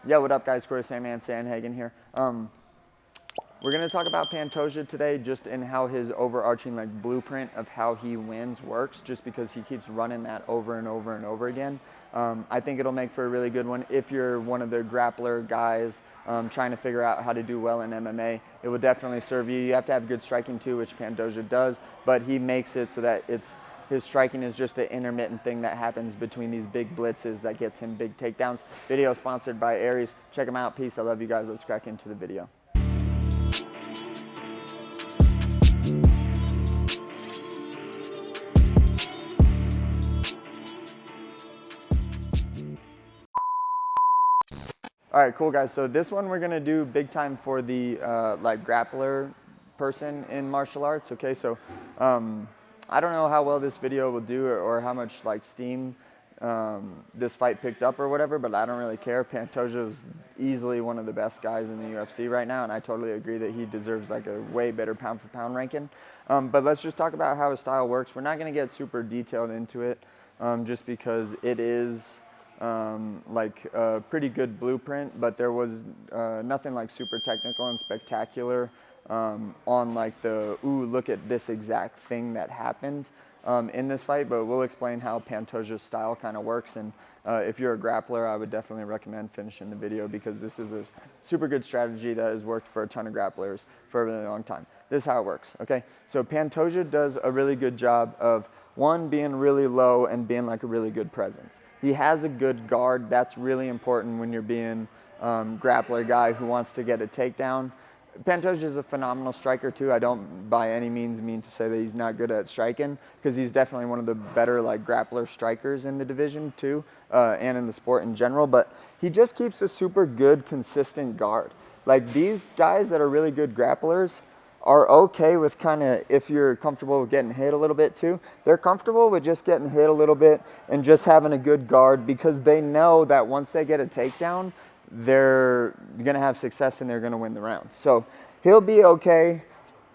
Yo, what up guys, Corey Sandman Sandhagen here. We're gonna talk about Pantoja today, just in how his overarching blueprint of how he wins works, just because he keeps running that over and over and over again. I think it'll make for a really good one. If you're one of the grappler guys trying to figure out how to do well in MMA, it will definitely serve you. You have to have good striking too, which Pantoja does, but he makes it so that his striking is just an intermittent thing that happens between these big blitzes that gets him big takedowns. Video sponsored by Aries. Check him out. Peace. I love you guys. Let's crack into the video. All right, cool guys. So this one we're gonna do big time for the grappler person in martial arts. Okay, so I don't know how well this video will do or how much steam this fight picked up or whatever, but I don't really care. Pantoja is easily one of the best guys in the UFC right now, and I totally agree that he deserves a way better pound for pound ranking. But let's just talk about how his style works. We're not gonna get super detailed into it, just because it is a pretty good blueprint, but there was nothing super technical and spectacular on the ooh, look at this exact thing that happened in this fight. But we'll explain how Pantoja's style kind of works, and if you're a grappler, I would definitely recommend finishing the video, because this is a super good strategy that has worked for a ton of grapplers for a really long time. This is how it works. Okay, so Pantoja does a really good job of being really low and being a really good presence. He has a good guard. That's really important when you're being grappler guy who wants to get a takedown. Pantoja is a phenomenal striker too. I don't by any means mean to say that he's not good at striking, because he's definitely one of the better grappler strikers in the division too, and in the sport in general. But he just keeps a super good, consistent guard. These guys that are really good grapplers are okay with if you're comfortable with getting hit a little bit too, they're comfortable with just getting hit a little bit and just having a good guard, because they know that once they get a takedown, they're gonna have success and they're gonna win the round. So he'll be okay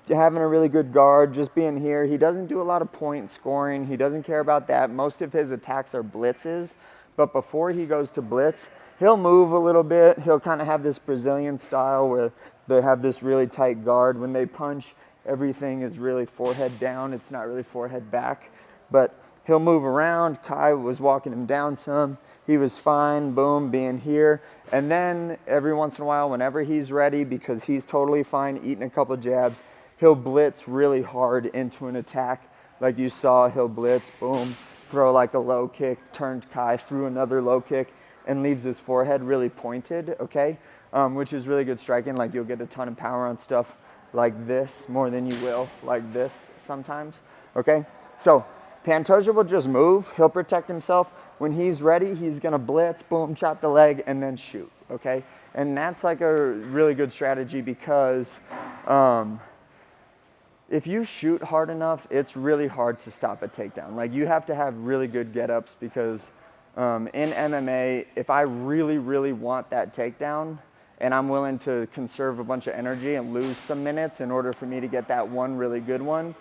having a really good guard, just being here. He doesn't do a lot of point scoring. He doesn't care about that. Most of his attacks are blitzes, but before he goes to blitz, he'll move a little bit. He'll kind of have this Brazilian style where they have this really tight guard. When they punch, everything is really forehead down. It's not really forehead back, but he'll move around. Kai was walking him down some. He was fine, boom, being here. And then every once in a while, whenever he's ready, because he's totally fine eating a couple jabs, he'll blitz really hard into an attack. Like you saw, he'll blitz, boom, throw a low kick, turned Kai through another low kick, and leaves his forehead really pointed, okay? Which is really good striking. You'll get a ton of power on stuff like this more than you will like this sometimes, okay? So Pantoja will just move. He'll protect himself. When he's ready, he's gonna blitz, boom, chop the leg, and then shoot, okay? And that's a really good strategy, because if you shoot hard enough, it's really hard to stop a takedown. You have to have really good get-ups, because in MMA, if I really, really want that takedown, and I'm willing to conserve a bunch of energy and lose some minutes in order for me to get that one really good one,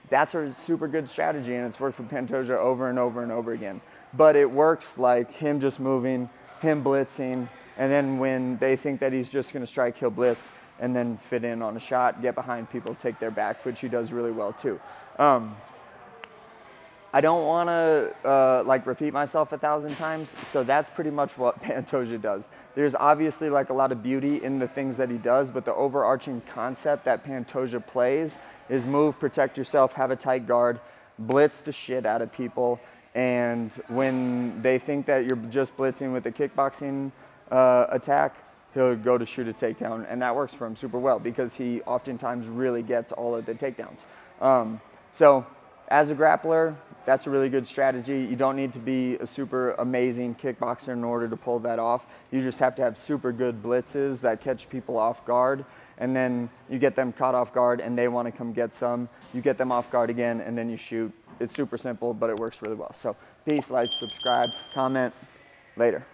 that's a super good strategy, and it's worked for Pantoja over and over and over again. But it works him just moving, him blitzing, and then when they think that he's just gonna strike, he'll blitz and then fit in on a shot, get behind people, take their back, which he does really well too. I don't want to repeat myself 1,000 times, so that's pretty much what Pantoja does. There's obviously a lot of beauty in the things that he does, but the overarching concept that Pantoja plays is move, protect yourself, have a tight guard, blitz the shit out of people, and when they think that you're just blitzing with a kickboxing attack, he'll go to shoot a takedown, and that works for him super well, because he oftentimes really gets all of the takedowns. So as a grappler, that's a really good strategy. You don't need to be a super amazing kickboxer in order to pull that off. You just have to have super good blitzes that catch people off guard, and then you get them caught off guard and they want to come get some. You get them off guard again, and then you shoot. It's super simple, but it works really well. So peace, like, subscribe, comment. Later.